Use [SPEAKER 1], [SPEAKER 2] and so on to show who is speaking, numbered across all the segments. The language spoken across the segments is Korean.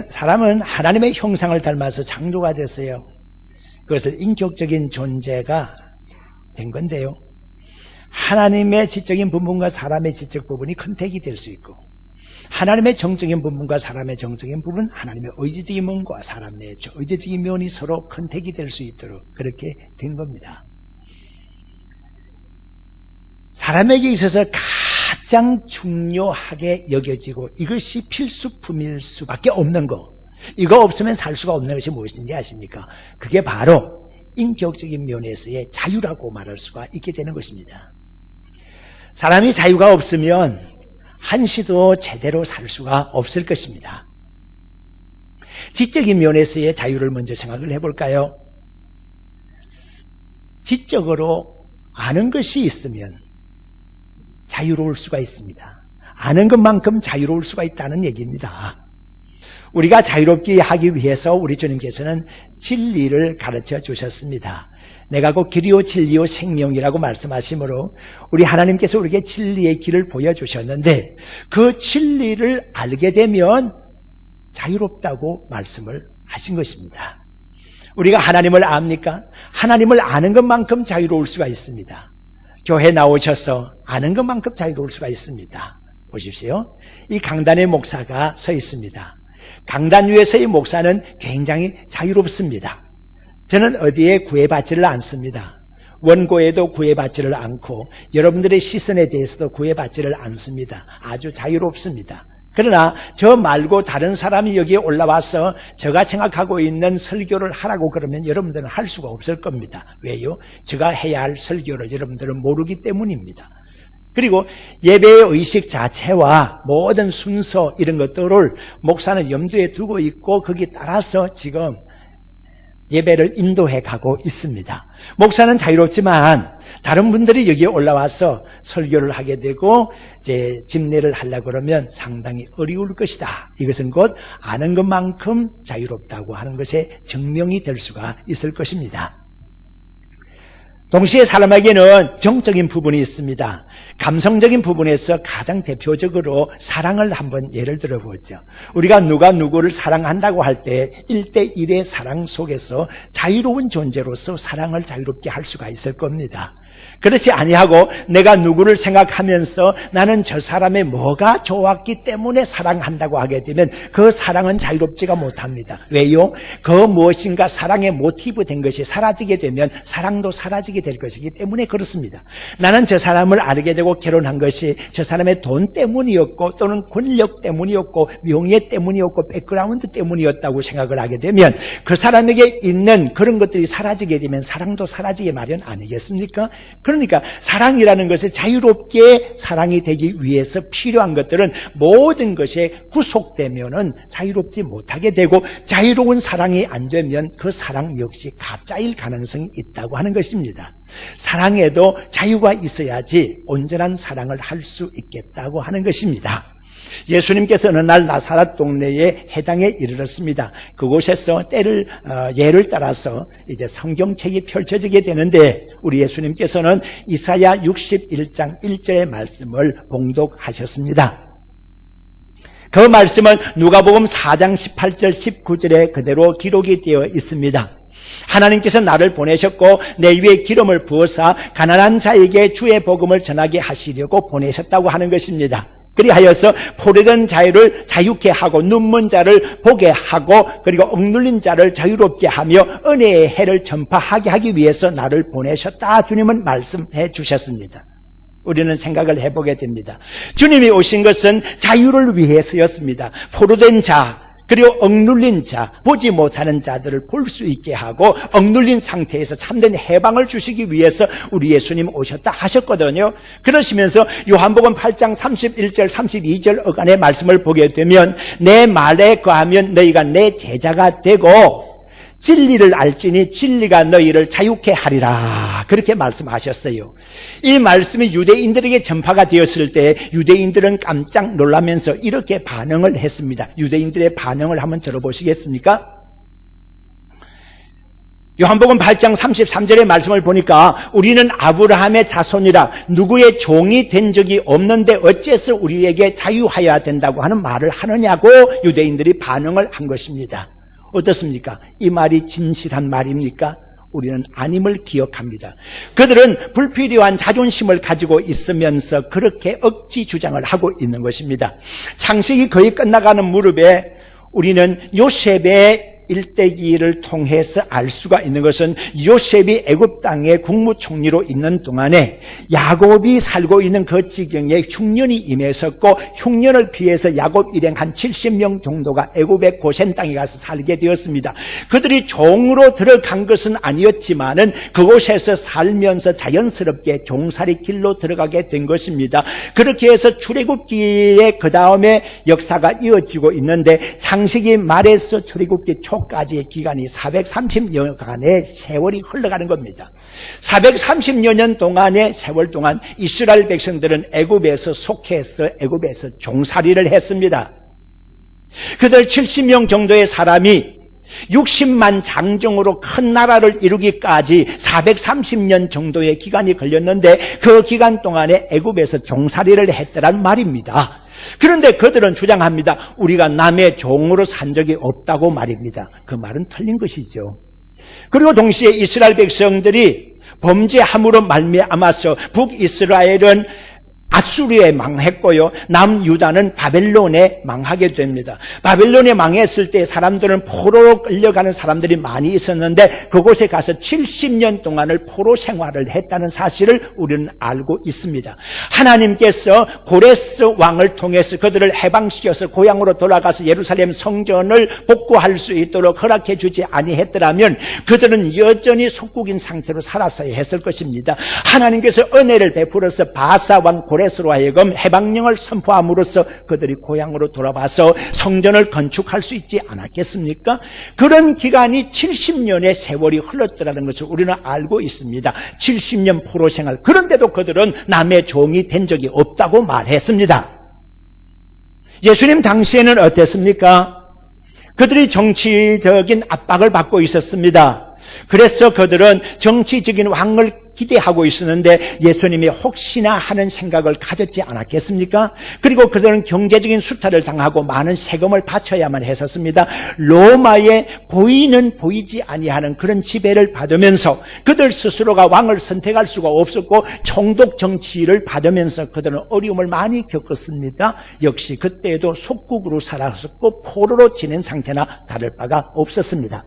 [SPEAKER 1] 사람은 하나님의 형상을 닮아서 창조가 됐어요. 그것을 인격적인 존재가 된 건데요. 하나님의 지적인 부분과 사람의 지적 부분이 컨택이 될 수 있고, 하나님의 정적인 부분과 사람의 정적인 부분, 하나님의 의지적인 면과 사람의 의지적인 면이 서로 컨택이 될 수 있도록 그렇게 된 겁니다. 사람에게 있어서 가장 중요하게 여겨지고 이것이 필수품일 수밖에 없는 거, 이거 없으면 살 수가 없는 것이 무엇인지 아십니까? 그게 바로 인격적인 면에서의 자유라고 말할 수가 있게 되는 것입니다. 사람이 자유가 없으면 한시도 제대로 살 수가 없을 것입니다. 지적인 면에서의 자유를 먼저 생각을 해볼까요? 지적으로 아는 것이 있으면 자유로울 수가 있습니다. 아는 것만큼 자유로울 수가 있다는 얘기입니다. 우리가 자유롭게 하기 위해서 우리 주님께서는 진리를 가르쳐 주셨습니다. 내가 곧 길이요 진리요 생명이라고 말씀하시므로 우리 하나님께서 우리에게 진리의 길을 보여주셨는데, 그 진리를 알게 되면 자유롭다고 말씀을 하신 것입니다. 우리가 하나님을 압니까? 하나님을 아는 것만큼 자유로울 수가 있습니다. 교회 나오셔서 아는 것만큼 자유로울 수가 있습니다. 보십시오. 이 강단의 목사가 서 있습니다. 강단 위에서의 목사는 굉장히 자유롭습니다. 저는 어디에 구애받지를 않습니다. 원고에도 구애받지를 않고 여러분들의 시선에 대해서도 구애받지를 않습니다. 아주 자유롭습니다. 그러나 저 말고 다른 사람이 여기에 올라와서 제가 생각하고 있는 설교를 하라고 그러면 여러분들은 할 수가 없을 겁니다. 왜요? 제가 해야 할 설교를 여러분들은 모르기 때문입니다. 그리고 예배의 의식 자체와 모든 순서 이런 것들을 목사는 염두에 두고 있고 거기에 따라서 지금 예배를 인도해 가고 있습니다. 목사는 자유롭지만 다른 분들이 여기에 올라와서 설교를 하게 되고 이제 집례를 하려고 그러면 상당히 어려울 것이다. 이것은 곧 아는 것만큼 자유롭다고 하는 것의 증명이 될 수가 있을 것입니다. 동시에 사람에게는 정적인 부분이 있습니다. 감성적인 부분에서 가장 대표적으로 사랑을 한번 예를 들어보죠. 우리가 누가 누구를 사랑한다고 할 때 1대1의 사랑 속에서 자유로운 존재로서 사랑을 자유롭게 할 수가 있을 겁니다. 그렇지 아니하고 내가 누구를 생각하면서 나는 저 사람의 뭐가 좋았기 때문에 사랑한다고 하게 되면 그 사랑은 자유롭지가 못합니다. 왜요? 그 무엇인가 사랑의 모티브 된 것이 사라지게 되면 사랑도 사라지게 될 것이기 때문에 그렇습니다. 나는 저 사람을 알게 되고 결혼한 것이 저 사람의 돈 때문이었고 또는 권력 때문이었고 명예 때문이었고 백그라운드 때문이었다고 생각을 하게 되면 그 사람에게 있는 그런 것들이 사라지게 되면 사랑도 사라지게 마련 아니겠습니까? 그러니까 사랑이라는 것이 자유롭게 사랑이 되기 위해서 필요한 것들은 모든 것에 구속되면은 자유롭지 못하게 되고, 자유로운 사랑이 안 되면 그 사랑 역시 가짜일 가능성이 있다고 하는 것입니다. 사랑에도 자유가 있어야지 온전한 사랑을 할 수 있겠다고 하는 것입니다. 예수님께서 어느 날 나사렛 동네에 해당에 이르렀습니다. 그곳에서 예를 따라서 이제 성경책이 펼쳐지게 되는데, 우리 예수님께서는 이사야 61장 1절의 말씀을 봉독하셨습니다. 그 말씀은 누가복음 4장 18절 19절에 그대로 기록이 되어 있습니다. 하나님께서 나를 보내셨고 내 위에 기름을 부어서 가난한 자에게 주의 복음을 전하게 하시려고 보내셨다고 하는 것입니다. 그리하여서 포로된 자를 자유케 하고 눈먼 자를 보게 하고 그리고 억눌린 자를 자유롭게 하며 은혜의 해를 전파하게 하기 위해서 나를 보내셨다, 주님은 말씀해 주셨습니다. 우리는 생각을 해보게 됩니다. 주님이 오신 것은 자유를 위해서였습니다. 포로된 자, 그리고 억눌린 자, 보지 못하는 자들을 볼 수 있게 하고 억눌린 상태에서 참된 해방을 주시기 위해서 우리 예수님 오셨다 하셨거든요. 그러시면서 요한복음 8장 31절 32절 어간의 말씀을 보게 되면 내 말에 거하면 너희가 내 제자가 되고 진리를 알지니 진리가 너희를 자유케 하리라, 그렇게 말씀하셨어요. 이 말씀이 유대인들에게 전파가 되었을 때 유대인들은 깜짝 놀라면서 이렇게 반응을 했습니다. 유대인들의 반응을 한번 들어보시겠습니까? 요한복음 8장 33절의 말씀을 보니까 우리는 아브라함의 자손이라 누구의 종이 된 적이 없는데 어째서 우리에게 자유하여야 된다고 하는 말을 하느냐고 유대인들이 반응을 한 것입니다. 어떻습니까? 이 말이 진실한 말입니까? 우리는 아님을 기억합니다. 그들은 불필요한 자존심을 가지고 있으면서 그렇게 억지 주장을 하고 있는 것입니다. 창세기 거의 끝나가는 무렵에 우리는 요셉의 일대기를 통해서 알 수가 있는 것은 요셉이 애굽 땅의 국무총리로 있는 동안에 야곱이 살고 있는 그 지경에 흉년이 임했었고 흉년을 피해서 야곱 일행 한 70명 정도가 애굽의 고센 땅에 가서 살게 되었습니다. 그들이 종으로 들어간 것은 아니었지만은 그곳에서 살면서 자연스럽게 종살이 길로 들어가게 된 것입니다. 그렇게 해서 출애굽기에 그 다음에 역사가 이어지고 있는데 창세기 말에서 출애굽기 초 까지의 기간이 430여간의 세월이 흘러가는 겁니다. 430여 년 동안의 세월 동안 이스라엘 백성들은 애굽에서 속해서 애굽에서 종살이를 했습니다. 그들 70명 정도의 사람이 60만 장정으로 큰 나라를 이루기까지 430년 정도의 기간이 걸렸는데 그 기간 동안에 애굽에서 종살이를 했더란 말입니다. 그런데 그들은 주장합니다. 우리가 남의 종으로 산 적이 없다고 말입니다. 그 말은 틀린 것이죠. 그리고 동시에 이스라엘 백성들이 범죄함으로 말미암아서 북이스라엘은 아수르에 망했고요. 남유다는 바벨론에 망하게 됩니다. 바벨론에 망했을 때 사람들은 포로로 끌려가는 사람들이 많이 있었는데 그곳에 가서 70년 동안을 포로 생활을 했다는 사실을 우리는 알고 있습니다. 하나님께서 고레스 왕을 통해서 그들을 해방시켜서 고향으로 돌아가서 예루살렘 성전을 복구할 수 있도록 허락해 주지 아니했더라면 그들은 여전히 속국인 상태로 살았어야 했을 것입니다. 하나님께서 은혜를 베풀어서 바사 왕 고레스로 하여금 해방령을 선포함으로써 그들이 고향으로 돌아와서 성전을 건축할 수 있지 않았겠습니까? 그런 기간이 70년의 세월이 흘렀더라는 것을 우리는 알고 있습니다. 70년 포로 생활. 그런데도 그들은 남의 종이 된 적이 없다고 말했습니다. 예수님 당시에는 어땠습니까? 그들이 정치적인 압박을 받고 있었습니다. 그래서 그들은 정치적인 왕을 기대하고 있었는데 예수님이 혹시나 하는 생각을 가졌지 않았겠습니까? 그리고 그들은 경제적인 수탈을 당하고 많은 세금을 바쳐야만 했었습니다. 로마의 보이는 보이지 아니하는 그런 지배를 받으면서 그들 스스로가 왕을 선택할 수가 없었고 총독 정치를 받으면서 그들은 어려움을 많이 겪었습니다. 역시 그때에도 속국으로 살았었고 포로로 지낸 상태나 다를 바가 없었습니다.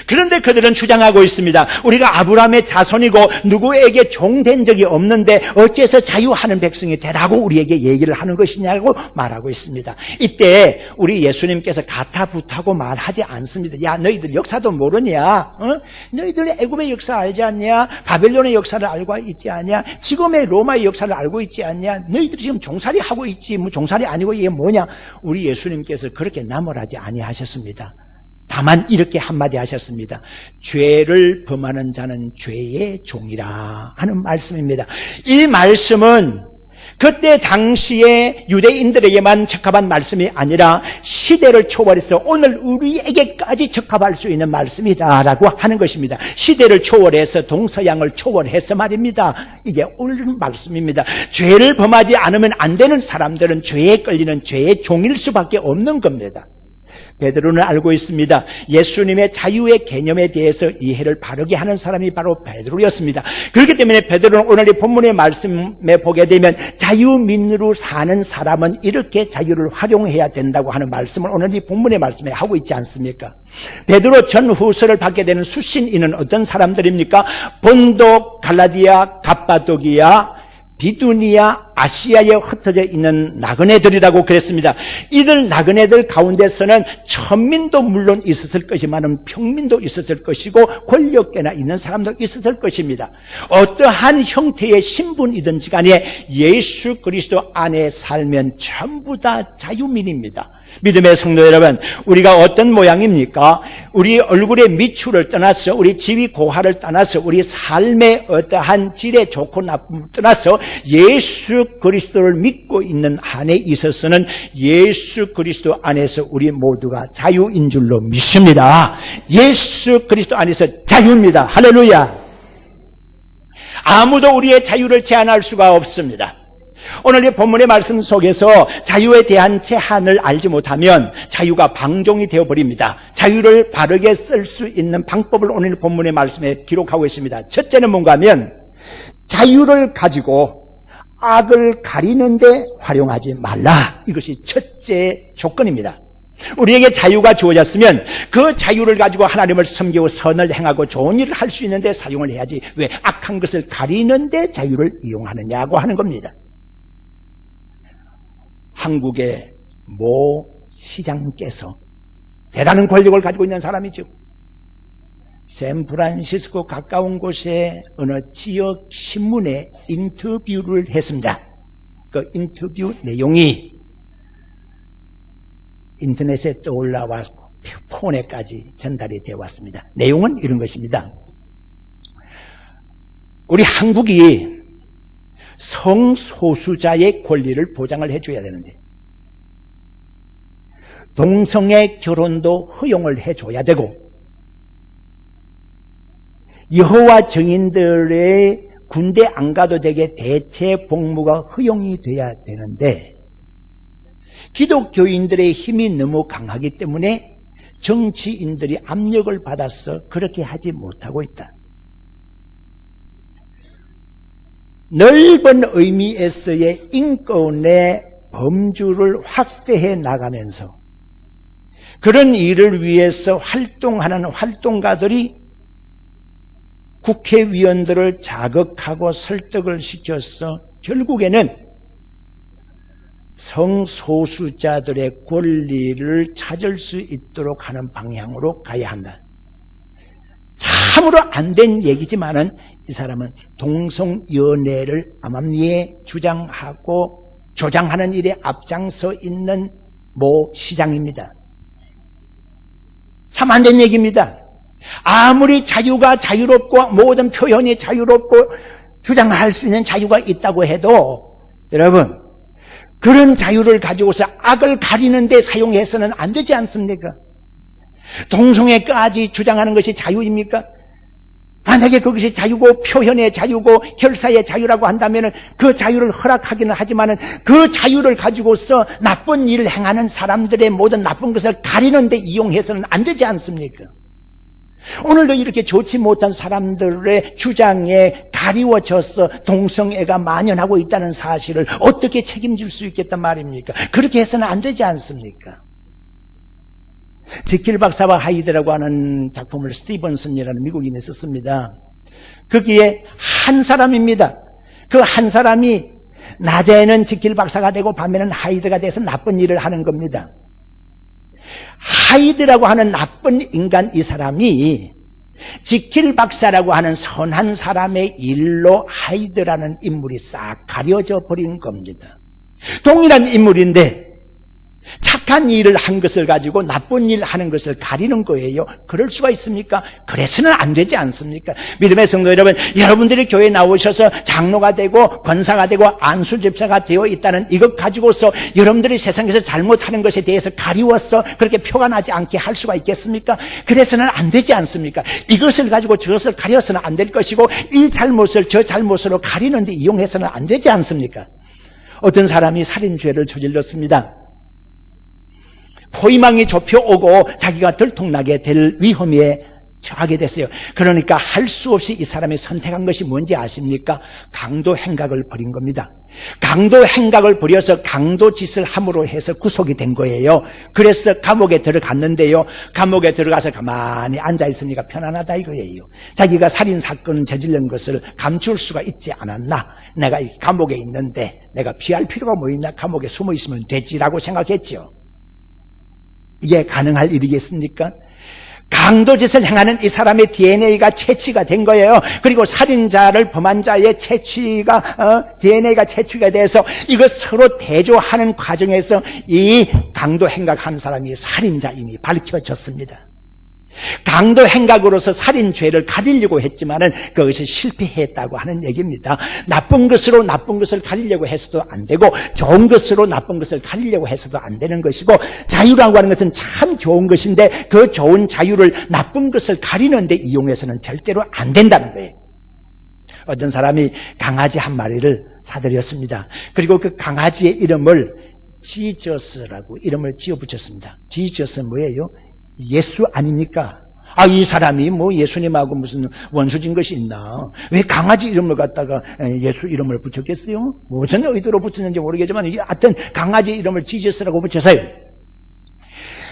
[SPEAKER 1] 그런데 그들은 주장하고 있습니다. 우리가 아브라함의 자손이고 누구에게 종된 적이 없는데 어째서 자유하는 백성이 되라고 우리에게 얘기를 하는 것이냐고 말하고 있습니다. 이때 우리 예수님께서 가타부타고 말하지 않습니다. 야, 너희들 역사도 모르냐? 너희들 애굽의 역사 알지 않냐? 바벨론의 역사를 알고 있지 않냐? 지금의 로마의 역사를 알고 있지 않냐? 너희들이 지금 종살이 하고 있지 뭐 종살이 아니고 이게 뭐냐? 우리 예수님께서 그렇게 나무라지 아니하셨습니다. 다만 이렇게 한마디 하셨습니다. 죄를 범하는 자는 죄의 종이라 하는 말씀입니다. 이 말씀은 그때 당시에 유대인들에게만 적합한 말씀이 아니라 시대를 초월해서 오늘 우리에게까지 적합할 수 있는 말씀이다라고 하는 것입니다. 시대를 초월해서 동서양을 초월해서 말입니다. 이게 옳은 말씀입니다. 죄를 범하지 않으면 안 되는 사람들은 죄에 끌리는 죄의 종일 수밖에 없는 겁니다. 베드로는 알고 있습니다. 예수님의 자유의 개념에 대해서 이해를 바르게 하는 사람이 바로 베드로였습니다. 그렇기 때문에 베드로는 오늘 이 본문의 말씀에 보게 되면 자유민으로 사는 사람은 이렇게 자유를 활용해야 된다고 하는 말씀을 오늘 이 본문의 말씀에 하고 있지 않습니까? 베드로 전후서를 받게 되는 수신인은 어떤 사람들입니까? 본도, 갈라디아, 갑바도기아, 비두니아, 아시아에 흩어져 있는 나그네들이라고 그랬습니다. 이들 나그네들 가운데서는 천민도 물론 있었을 것이지만 평민도 있었을 것이고 권력계나 있는 사람도 있었을 것입니다. 어떠한 형태의 신분이든지 간에 예수 그리스도 안에 살면 전부 다 자유민입니다. 믿음의 성도 여러분, 우리가 어떤 모양입니까? 우리 얼굴의 미추를 떠나서, 우리 지위 고하를 떠나서, 우리 삶의 어떠한 질의 좋고 나쁨을 떠나서 예수 그리스도를 믿고 있는 한에 있어서는 예수 그리스도 안에서 우리 모두가 자유인 줄로 믿습니다. 예수 그리스도 안에서 자유입니다. 할렐루야. 아무도 우리의 자유를 제한할 수가 없습니다. 오늘 이 본문의 말씀 속에서 자유에 대한 제한을 알지 못하면 자유가 방종이 되어버립니다. 자유를 바르게 쓸 수 있는 방법을 오늘 본문의 말씀에 기록하고 있습니다. 첫째는 뭔가 하면 자유를 가지고 악을 가리는데 활용하지 말라. 이것이 첫째 조건입니다. 우리에게 자유가 주어졌으면 그 자유를 가지고 하나님을 섬기고 선을 행하고 좋은 일을 할 수 있는데 사용을 해야지, 왜 악한 것을 가리는데 자유를 이용하느냐고 하는 겁니다. 한국의 모 시장께서 대단한 권력을 가지고 있는 사람이죠. 샌프란시스코 가까운 곳에 어느 지역 신문에 인터뷰를 했습니다. 그 인터뷰 내용이 인터넷에 떠올라와서 폰에까지 전달이 되어 왔습니다. 내용은 이런 것입니다. 우리 한국이 성소수자의 권리를 보장을 해줘야 되는데 동성애 결혼도 허용을 해줘야 되고 여호와 증인들의 군대 안 가도 되게 대체 복무가 허용이 돼야 되는데 기독교인들의 힘이 너무 강하기 때문에 정치인들이 압력을 받아서 그렇게 하지 못하고 있다. 넓은 의미에서의 인권의 범주를 확대해 나가면서 그런 일을 위해서 활동하는 활동가들이 국회의원들을 자극하고 설득을 시켜서 결국에는 성소수자들의 권리를 찾을 수 있도록 하는 방향으로 가야 한다. 참으로 안 된 얘기지만은 이 사람은 동성연애를 암암리에 주장하고 조장하는 일에 앞장서 있는 모 시장입니다. 참 안 된 얘기입니다. 아무리 자유가 자유롭고 모든 표현이 자유롭고 주장할 수 있는 자유가 있다고 해도 여러분 그런 자유를 가지고서 악을 가리는 데 사용해서는 안 되지 않습니까? 동성애까지 주장하는 것이 자유입니까? 만약에 그것이 자유고 표현의 자유고 결사의 자유라고 한다면 그 자유를 허락하기는 하지만 그 자유를 가지고서 나쁜 일을 행하는 사람들의 모든 나쁜 것을 가리는 데 이용해서는 안 되지 않습니까? 오늘도 이렇게 좋지 못한 사람들의 주장에 가리워져서 동성애가 만연하고 있다는 사실을 어떻게 책임질 수 있겠단 말입니까? 그렇게 해서는 안 되지 않습니까? 지킬 박사와 하이드라고 하는 작품을 스티븐슨이라는 미국인이 썼습니다. 거기에 한 사람입니다. 그 한 사람이 낮에는 지킬 박사가 되고 밤에는 하이드가 돼서 나쁜 일을 하는 겁니다. 하이드라고 하는 나쁜 인간 이 사람이 지킬 박사라고 하는 선한 사람의 일로 하이드라는 인물이 싹 가려져 버린 겁니다. 동일한 인물인데 착한 일을 한 것을 가지고 나쁜 일 하는 것을 가리는 거예요. 그럴 수가 있습니까? 그래서는 안 되지 않습니까? 믿음의 성도 여러분, 여러분들이 교회에 나오셔서 장로가 되고 권사가 되고 안수집사가 되어 있다는 이것 가지고서 여러분들이 세상에서 잘못하는 것에 대해서 가리워서 그렇게 표가 나지 않게 할 수가 있겠습니까? 그래서는 안 되지 않습니까? 이것을 가지고 저것을 가려서는 안 될 것이고 이 잘못을 저 잘못으로 가리는 데 이용해서는 안 되지 않습니까? 어떤 사람이 살인죄를 저질렀습니다. 포위망이 좁혀오고 자기가 들통나게 될 위험에 처하게 됐어요. 그러니까 할 수 없이 이 사람이 선택한 것이 뭔지 아십니까? 강도 행각을 벌인 겁니다. 강도 행각을 벌여서 강도 짓을 함으로 해서 구속이 된 거예요. 그래서 감옥에 들어갔는데요. 감옥에 들어가서 가만히 앉아있으니까 편안하다 이거예요. 자기가 살인사건 저지른 것을 감출 수가 있지 않았나? 내가 이 감옥에 있는데 내가 피할 필요가 뭐 있나? 감옥에 숨어 있으면 되지라고 생각했죠. 이게 가능할 일이겠습니까? 강도짓을 행하는 이 사람의 DNA가 채취가 된 거예요. 그리고 살인자를 범한 자의 DNA가 채취가 돼서 이거 서로 대조하는 과정에서 이 강도 행각한 사람이 살인자임이 밝혀졌습니다. 강도 행각으로서 살인죄를 가리려고 했지만은 그것이 실패했다고 하는 얘기입니다. 나쁜 것으로 나쁜 것을 가리려고 해서도 안 되고 좋은 것으로 나쁜 것을 가리려고 해서도 안 되는 것이고, 자유라고 하는 것은 참 좋은 것인데 그 좋은 자유를 나쁜 것을 가리는데 이용해서는 절대로 안 된다는 거예요. 어떤 사람이 강아지 한 마리를 사들였습니다. 그리고 그 강아지의 이름을 지저스라고 이름을 지어붙였습니다. 지저스는 뭐예요? 예수 아닙니까? 이 사람이 뭐 예수님하고 무슨 원수진 것이 있나? 왜 강아지 이름을 갖다가 예수 이름을 붙였겠어요? 무슨 의도로 붙였는지 모르겠지만, 하여튼 강아지 이름을 지저스라고 붙여서요.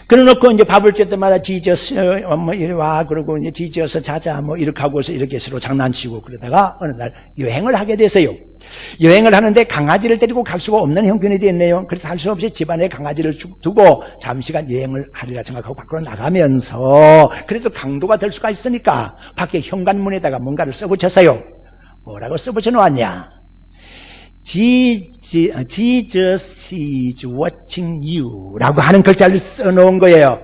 [SPEAKER 1] 그래놓고 이제 밥을 줄 때마다 지저스, 뭐 이리 와, 그러고 이제 지저스 자자, 뭐 이렇게 하고서 이렇게 서로 장난치고 그러다가 어느 날 여행을 하게 됐어요. 여행을 하는데 강아지를 데리고 갈 수가 없는 형편이 됐네요. 그래서 할 수 없이 집안에 강아지를 두고 잠시간 여행을 하리라 생각하고 밖으로 나가면서, 그래도 강도가 될 수가 있으니까 밖에 현관문에다가 뭔가를 써붙였어요. 뭐라고 써붙여 놓았냐? Jesus is watching you 라고 하는 글자를 써놓은 거예요.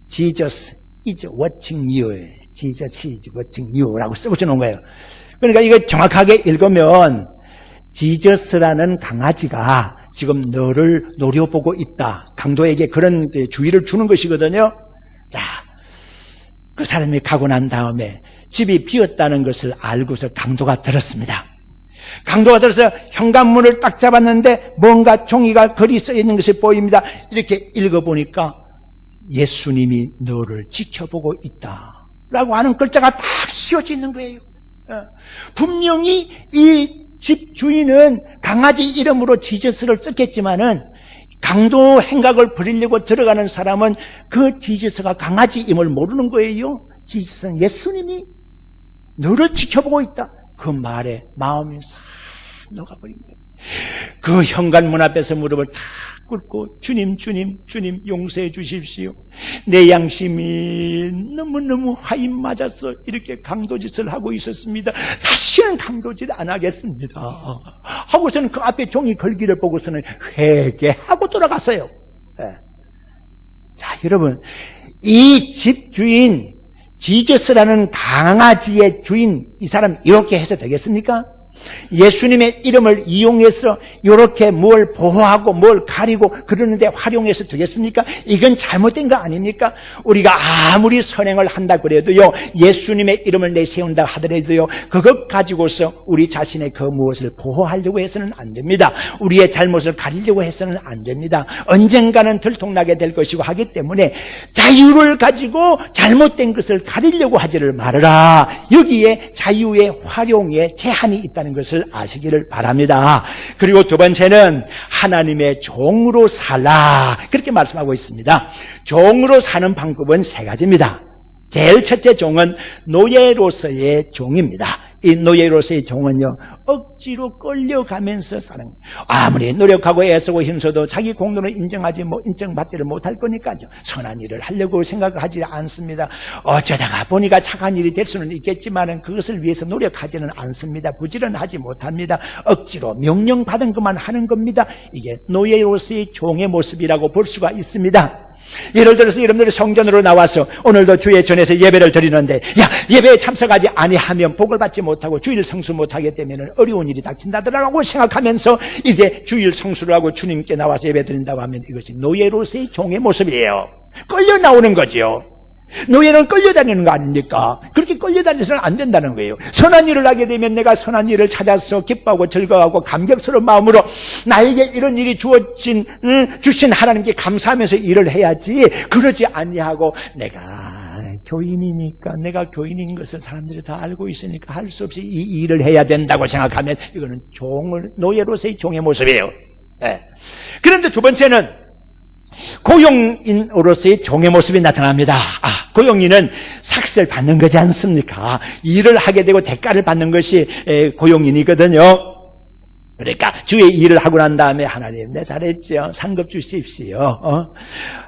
[SPEAKER 1] Jesus is watching you. Jesus is watching you 라고 써붙여 놓은 거예요. 그러니까 이거 정확하게 읽으면 지저스라는 강아지가 지금 너를 노려보고 있다. 강도에게 그런 주의를 주는 것이거든요. 자, 그 사람이 가고 난 다음에 집이 비었다는 것을 알고서 강도가 들었습니다. 강도가 들어서 현관문을 딱 잡았는데 뭔가 종이가 글이 써 있는 것이 보입니다. 이렇게 읽어보니까 예수님이 너를 지켜보고 있다 라고 하는 글자가 딱 씌워져 있는 거예요. 분명히 이 집 주인은 강아지 이름으로 지저스를 썼겠지만은 강도 행각을 부리려고 들어가는 사람은 그 지저스가 강아지임을 모르는 거예요. 지저스는 예수님이 너를 지켜보고 있다. 그 말에 마음이 싹 녹아버린 거예요. 그 현관문 앞에서 무릎을 탁 꿇고 주님 용서해 주십시오. 내 양심이 너무너무 화인 맞았어. 이렇게 강도짓을 하고 있었습니다. 다시는 강도짓 안 하겠습니다 하고서는 그 앞에 종이 걸기를 보고서는 회개하고 돌아갔어요. 네. 자, 여러분, 이 집 주인 지저스라는 강아지의 주인, 이 사람 이렇게 해서 되겠습니까? 예수님의 이름을 이용해서 이렇게 뭘 보호하고 뭘 가리고 그러는데 활용해서 되겠습니까? 이건 잘못된 거 아닙니까? 우리가 아무리 선행을 한다 그래도요, 예수님의 이름을 내세운다 하더라도요, 그것 가지고서 우리 자신의 그 무엇을 보호하려고 해서는 안 됩니다. 우리의 잘못을 가리려고 해서는 안 됩니다. 언젠가는 들통나게 될 것이고 하기 때문에 자유를 가지고 잘못된 것을 가리려고 하지를 말아라. 여기에 자유의 활용에 제한이 있다 것을 아시기를 바랍니다. 그리고 두 번째는 하나님의 종으로 살라, 그렇게 말씀하고 있습니다. 종으로 사는 방법은 세 가지입니다. 제일 첫째 종은 노예로서의 종입니다. 이 노예로서의 종은요, 억지로 끌려가면서 사는 거예요. 아무리 노력하고 애쓰고 힘써도 자기 공로는 인정받지를 못할 거니까요, 선한 일을 하려고 생각하지 않습니다. 어쩌다가 보니까 착한 일이 될 수는 있겠지만 그것을 위해서 노력하지는 않습니다. 부지런하지 못합니다. 억지로 명령받은 것만 하는 겁니다. 이게 노예로서의 종의 모습이라고 볼 수가 있습니다. 예를 들어서 여러분들이 성전으로 나와서 오늘도 주의 전에서 예배를 드리는데, 예배에 참석하지 아니하면 복을 받지 못하고 주일 성수 못하게 되면 어려운 일이 닥친다더라고 생각하면서 이제 주일 성수를 하고 주님께 나와서 예배 드린다고 하면 이것이 노예로서의 종의 모습이에요. 끌려 나오는 거죠. 노예는 끌려다니는 거 아닙니까? 그렇게 끌려다니서는 안 된다는 거예요. 선한 일을 하게 되면 내가 선한 일을 찾아서 기뻐하고 즐거워하고 감격스러운 마음으로 나에게 이런 일이 주신 하나님께 감사하면서 일을 해야지, 그러지 아니하고 내가 교인이니까, 내가 교인인 것을 사람들이 다 알고 있으니까 할 수 없이 이 일을 해야 된다고 생각하면 이거는 노예로서의 종의 모습이에요. 네. 그런데 두 번째는 고용인으로서의 종의 모습이 나타납니다. 고용인은 삭스를 받는 거지 않습니까? 일을 하게 되고 대가를 받는 것이 고용인이거든요. 그러니까 주의 일을 하고 난 다음에 하나님 내 잘했죠. 상급 주십시오.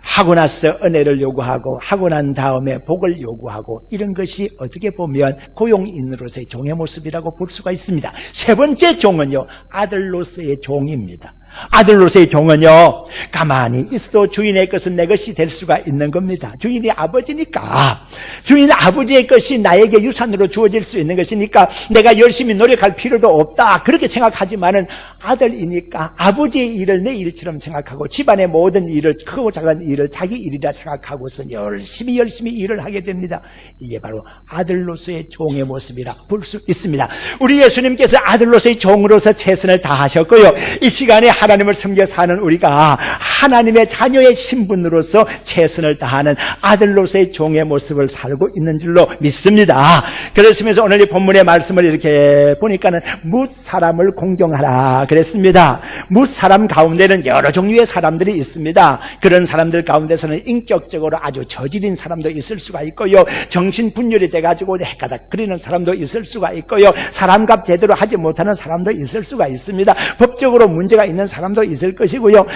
[SPEAKER 1] 하고 나서 은혜를 요구하고 하고 난 다음에 복을 요구하고 이런 것이 어떻게 보면 고용인으로서의 종의 모습이라고 볼 수가 있습니다. 세 번째 종은요, 아들로서의 종입니다. 아들로서의 종은요, 가만히 있어도 주인의 것은 내 것이 될 수가 있는 겁니다. 주인이 아버지니까, 주인 아버지의 것이 나에게 유산으로 주어질 수 있는 것이니까 내가 열심히 노력할 필요도 없다, 그렇게 생각하지만은 아들이니까 아버지의 일을 내 일처럼 생각하고 집안의 모든 일을, 크고 작은 일을 자기 일이라 생각하고서 열심히 일을 하게 됩니다. 이게 바로 아들로서의 종의 모습이라 볼 수 있습니다. 우리 예수님께서 아들로서의 종으로서 최선을 다하셨고요, 이 시간에 하나님을 섬겨 사는 우리가 하나님의 자녀의 신분으로서 최선을 다하는 아들로서의 종의 모습을 살고 있는 줄로 믿습니다. 그렇으면서 오늘 이 본문의 말씀을 이렇게 보니까는 뭇 사람을 공경하라 그랬습니다. 뭇 사람 가운데는 여러 종류의 사람들이 있습니다. 그런 사람들 가운데서는 인격적으로 아주 저질인 사람도 있을 수가 있고요, 정신분열이 돼가지고 헷가닥 그리는 사람도 있을 수가 있고요, 사람값 제대로 하지 못하는 사람도 있을 수가 있습니다. 법적으로 문제가 있는 사람도 있을 것이고요,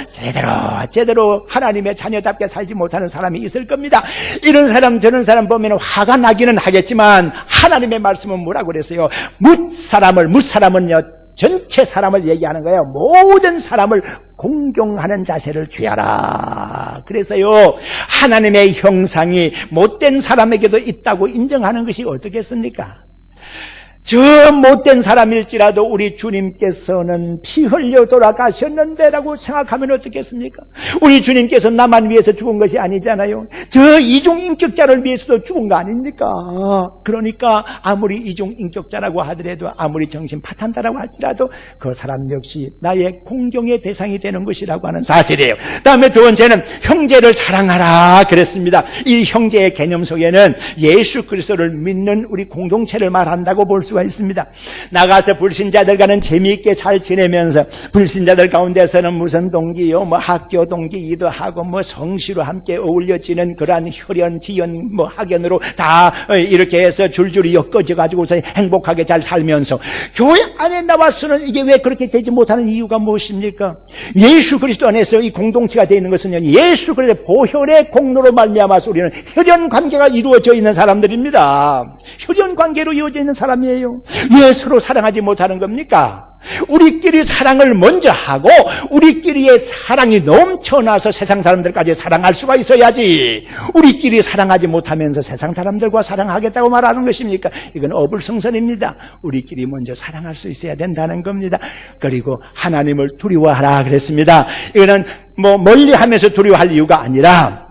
[SPEAKER 1] 제대로 하나님의 자녀답게 살지 못하는 사람이 있을 겁니다. 이런 사람 저런 사람 보면 화가 나기는 하겠지만 하나님의 말씀은 뭐라고 그랬어요? 뭇 사람은요 전체 사람을 얘기하는 거예요. 모든 사람을 공경하는 자세를 취하라. 그래서요, 하나님의 형상이 못된 사람에게도 있다고 인정하는 것이 어떻겠습니까? 저 못된 사람일지라도 우리 주님께서는 피 흘려 돌아가셨는데라고 생각하면 어떻겠습니까? 우리 주님께서 나만 위해서 죽은 것이 아니잖아요. 저 이중인격자를 위해서도 죽은 거 아닙니까? 그러니까 아무리 이중인격자라고 하더라도, 아무리 정신 파탄다라고 할지라도 그 사람 역시 나의 공경의 대상이 되는 것이라고 하는 사실이에요. 다음에 두 번째는 형제를 사랑하라 그랬습니다. 이 형제의 개념 속에는 예수 그리스도를 믿는 우리 공동체를 말한다고 볼 수가 있습니다. 나가서 불신자들과는 재미있게 잘 지내면서 불신자들 가운데서는 무슨 동기요, 학교 동기이기도 하고 성시로 함께 어울려 지는 그러한 혈연, 지연, 학연으로 다 이렇게 해서 줄줄이 엮어져 가지고서 행복하게 잘 살면서 교회 안에 나와서는 이게 왜 그렇게 되지 못하는 이유가 무엇입니까? 예수 그리스도 안에서 이 공동체가 되어 있는 것은 예수 그리스도의 보혈의 공로로 말미암아서 우리는 혈연 관계가 이루어져 있는 사람들입니다. 혈연 관계로 이루어져 있는 사람이에요. 왜 서로 사랑하지 못하는 겁니까? 우리끼리 사랑을 먼저 하고 우리끼리의 사랑이 넘쳐나서 세상 사람들까지 사랑할 수가 있어야지, 우리끼리 사랑하지 못하면서 세상 사람들과 사랑하겠다고 말하는 것입니까? 이건 어불성설입니다. 우리끼리 먼저 사랑할 수 있어야 된다는 겁니다. 그리고 하나님을 두려워하라 그랬습니다. 이거는 멀리하면서 두려워할 이유가 아니라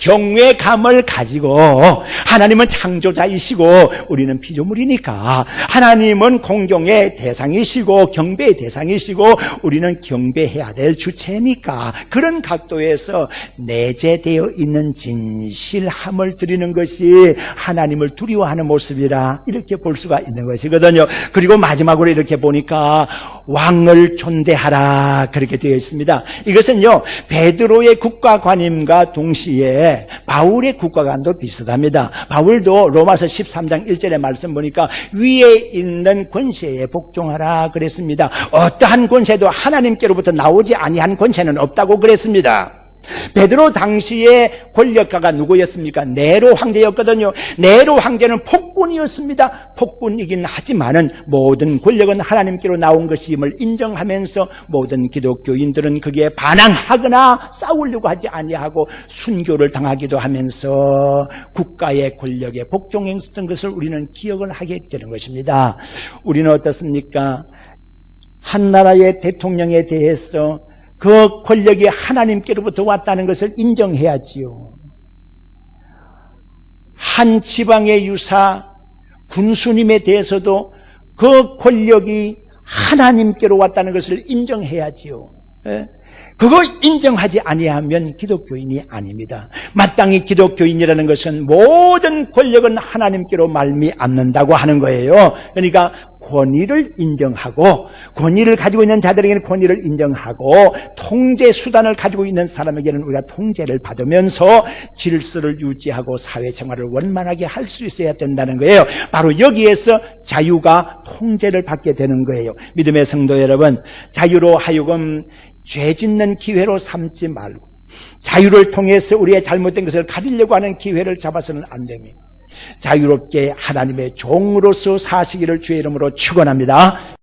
[SPEAKER 1] 경외감을 가지고, 하나님은 창조자이시고 우리는 피조물이니까 하나님은 공경의 대상이시고 경배의 대상이시고 우리는 경배해야 될 주체니까 그런 각도에서 내재되어 있는 진실함을 드리는 것이 하나님을 두려워하는 모습이라 이렇게 볼 수가 있는 것이거든요. 그리고 마지막으로 이렇게 보니까 왕을 존대하라 그렇게 되어 있습니다. 이것은요, 베드로의 국가관임과 동시에 바울의 국가관도 비슷합니다. 바울도 로마서 13장 1절의 말씀 보니까 위에 있는 권세에 복종하라 그랬습니다. 어떠한 권세도 하나님께로부터 나오지 아니한 권세는 없다고 그랬습니다. 베드로 당시의 권력가가 누구였습니까? 네로 황제였거든요. 네로 황제는 폭군이었습니다. 폭군이긴 하지만은 모든 권력은 하나님께로 나온 것임을 인정하면서 모든 기독교인들은 거기에 반항하거나 싸우려고 하지 아니하고 순교를 당하기도 하면서 국가의 권력에 복종했던 것을 우리는 기억을 하게 되는 것입니다. 우리는 어떻습니까? 한 나라의 대통령에 대해서 그 권력이 하나님께로부터 왔다는 것을 인정해야지요. 한 지방의 유사 군수님에 대해서도 그 권력이 하나님께로 왔다는 것을 인정해야지요. 그거 인정하지 아니하면 기독교인이 아닙니다. 마땅히 기독교인이라는 것은 모든 권력은 하나님께로 말미암는다고 하는 거예요. 그러니까 권위를 인정하고, 권위를 가지고 있는 자들에게는 권위를 인정하고, 통제 수단을 가지고 있는 사람에게는 우리가 통제를 받으면서 질서를 유지하고 사회생활을 원만하게 할 수 있어야 된다는 거예요. 바로 여기에서 자유가 통제를 받게 되는 거예요. 믿음의 성도 여러분, 자유로 하여금 죄 짓는 기회로 삼지 말고, 자유를 통해서 우리의 잘못된 것을 가리려고 하는 기회를 잡아서는 안 됩니다. 자유롭게 하나님의 종으로서 사시기를 주의 이름으로 축원합니다.